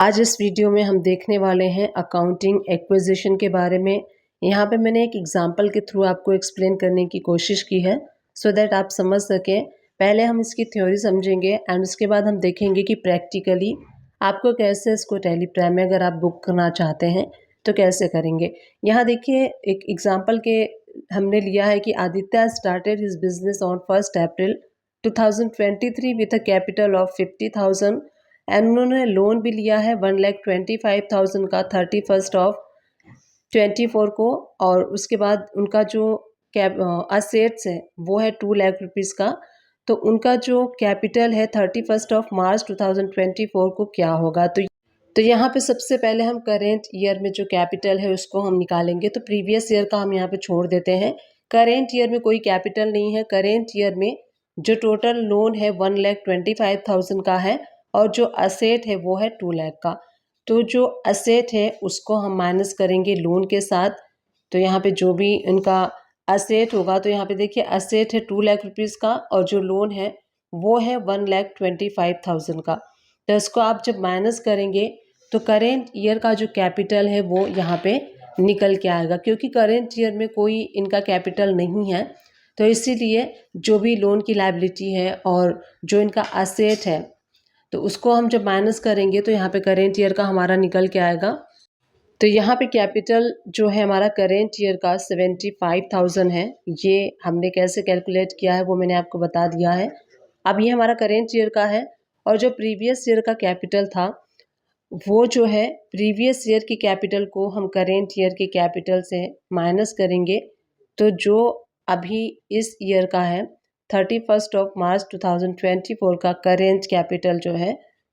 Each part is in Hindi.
आज इस वीडियो में हम देखने वाले हैं अकाउंटिंग एक्विजिशन के बारे में। यहाँ पे मैंने एक एग्जांपल के थ्रू आपको एक्सप्लेन करने की कोशिश की है सो दैट आप समझ सकें। पहले हम इसकी थ्योरी समझेंगे एंड उसके बाद हम देखेंगे कि प्रैक्टिकली आपको कैसे इसको टैली प्राइम में अगर आप बुक करना चाहते हैं तो कैसे करेंगे। यहाँ देखिए एक एग्जाम्पल के हमने लिया है कि Aditya started his business on 1 April 2023 with a capital of 50,000 and उन्होंने लोन भी लिया है 1,25,000 का 31 ऑफ 24 को। और उसके बाद उनका जो असेट्स है वो है 2 लाख रुपीज़ का। तो उनका जो कैपिटल है 31 ऑफ मार्च 2024 को क्या होगा। तो यहाँ पे सबसे पहले हम करेंट ईयर में जो कैपिटल है उसको हम निकालेंगे। तो प्रीवियस ईयर का हम यहाँ पे छोड़ देते हैं। करेंट ईयर में कोई कैपिटल नहीं है। करेंट ईयर में जो टोटल लोन है 1,25,000 का है और जो असेट है वो है 2 लाख का। तो जो असेट है उसको हम माइनस करेंगे लोन के साथ। तो यहाँ पे जो भी इनका असेट होगा तो यहाँ पे देखिए असेट है 2 लाख रुपीज़ का और जो लोन है वो है 1,25,000 का। तो इसको आप जब माइनस करेंगे तो करेंट ईयर का जो कैपिटल है वो यहाँ पे निकल के आएगा, क्योंकि करेंट ईयर में कोई इनका कैपिटल नहीं है। तो इसीलिए जो भी लोन की लायबिलिटी है और जो इनका असेट है तो उसको हम जब माइनस करेंगे तो यहाँ पे करेंट ईयर का हमारा निकल के आएगा। तो यहाँ पे कैपिटल जो है हमारा करेंट ईयर का 75,000 है। ये हमने कैसे कैलकुलेट किया है वो मैंने आपको बता दिया है। अब ये हमारा करेंट ईयर का है और जो प्रीवियस ईयर का कैपिटल था वो जो है प्रीवियस ईयर की कैपिटल को हम करेंट ईयर के कैपिटल से माइनस करेंगे। तो जो अभी इस ईयर का है 31 ऑफ मार्च 2024 का करेंट कैपिटल जो है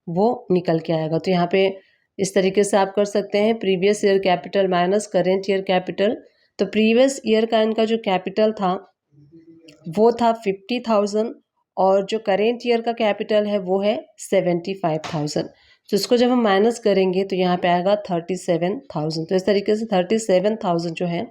वो निकल के आएगा। तो यहाँ पे इस तरीके से आप कर सकते हैं, previous year capital minus current year capital. तो प्रीवियस ईयर का इनका जो कैपिटल था वो था 50,000 और जो करेंट ईयर का कैपिटल है वो है 75,000। तो इसको जब हम माइनस करेंगे तो यहाँ पे आएगा 37,000। तो इस तरीके से 37,000 जो है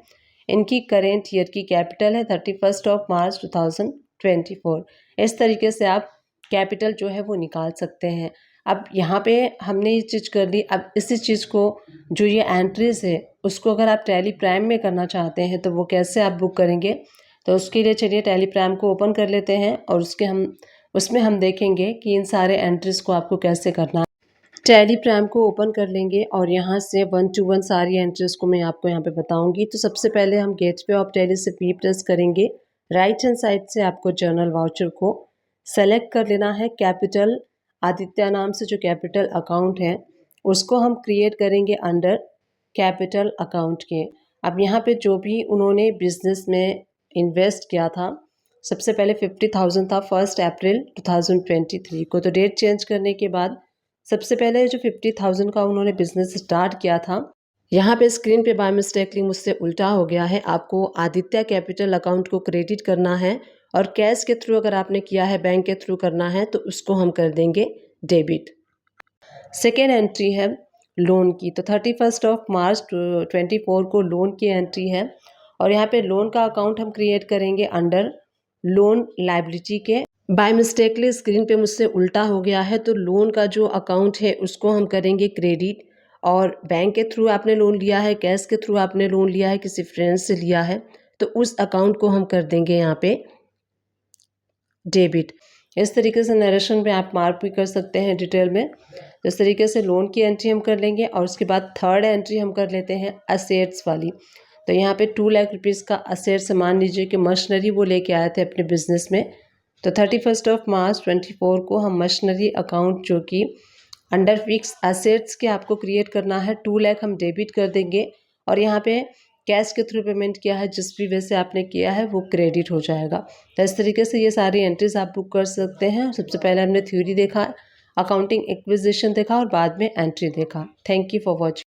इनकी करेंट ईयर की कैपिटल है 31 ऑफ मार्च 2024। इस तरीके से आप कैपिटल जो है वो निकाल सकते हैं। अब यहाँ पे हमने ये चीज़ कर ली। अब इसी चीज़ को जो ये एंट्रीज है उसको अगर आप टैली प्राइम में करना चाहते हैं तो वो कैसे आप बुक करेंगे। तो उसके लिए चलिए टैली प्राइम को ओपन कर लेते हैं और उसमें हम देखेंगे कि इन सारे एंट्रीज को आपको कैसे करना है। टैली प्राइम को ओपन कर लेंगे और यहाँ से 1 to 1 सारी एंट्रीज को मैं आपको यहाँ पे बताऊंगी। तो सबसे पहले हम गेटवे ऑफ टैली से P प्रेस करेंगे। राइट हैंड साइड से आपको जर्नल वाउचर को सेलेक्ट कर लेना है। कैपिटल आदित्य नाम से जो कैपिटल अकाउंट है उसको हम क्रिएट करेंगे अंडर कैपिटल अकाउंट के। अब यहाँ पे जो भी उन्होंने बिजनेस में इन्वेस्ट किया था सबसे पहले 50,000 था 1 अप्रैल 2023 को। तो डेट चेंज करने के बाद सबसे पहले जो 50,000 का उन्होंने बिजनेस स्टार्ट किया था, यहाँ पे स्क्रीन पे बाय मिस्टेकली मुझसे उल्टा हो गया है। आपको आदित्य कैपिटल अकाउंट को क्रेडिट करना है और कैश के थ्रू अगर आपने किया है बैंक के थ्रू करना है तो उसको हम कर देंगे डेबिट। सेकेंड एंट्री है लोन की। तो 31 ऑफ मार्च 24 को लोन की एंट्री है और यहाँ पे लोन का अकाउंट हम क्रिएट करेंगे अंडर लोन लायबिलिटी के। बाय मिस्टेकली स्क्रीन पे मुझसे उल्टा हो गया है, तो लोन का जो अकाउंट है उसको हम करेंगे क्रेडिट। और बैंक के थ्रू आपने लोन लिया है, कैश के थ्रू आपने लोन लिया है, किसी फ्रेंड से लिया है तो उस अकाउंट को हम कर देंगे यहाँ पे डेबिट। इस तरीके से नरेशन में आप मार्क भी कर सकते हैं डिटेल में। तो इस तरीके से लोन की एंट्री हम कर लेंगे और उसके बाद थर्ड एंट्री हम कर लेते हैं असेट्स वाली। तो यहाँ पे 2 लाख रुपीज़ का असेट्स मान लीजिए कि मशीनरी वो लेके आए थे अपने बिजनेस में। तो 31 ऑफ मार्च 24 को हम मशीनरी अकाउंट जो कि अंडर फिक्स एसेट्स के आपको क्रिएट करना है 2 लाख हम डेबिट कर देंगे और यहाँ पे कैश के थ्रू पेमेंट किया है जिस भी वे से आपने किया है वो क्रेडिट हो जाएगा। तो इस तरीके से ये सारी एंट्रीज आप बुक कर सकते हैं। सबसे पहले हमने थ्योरी देखा, अकाउंटिंग एक्विजिशन देखा और बाद में एंट्री देखा। Thank you for watching.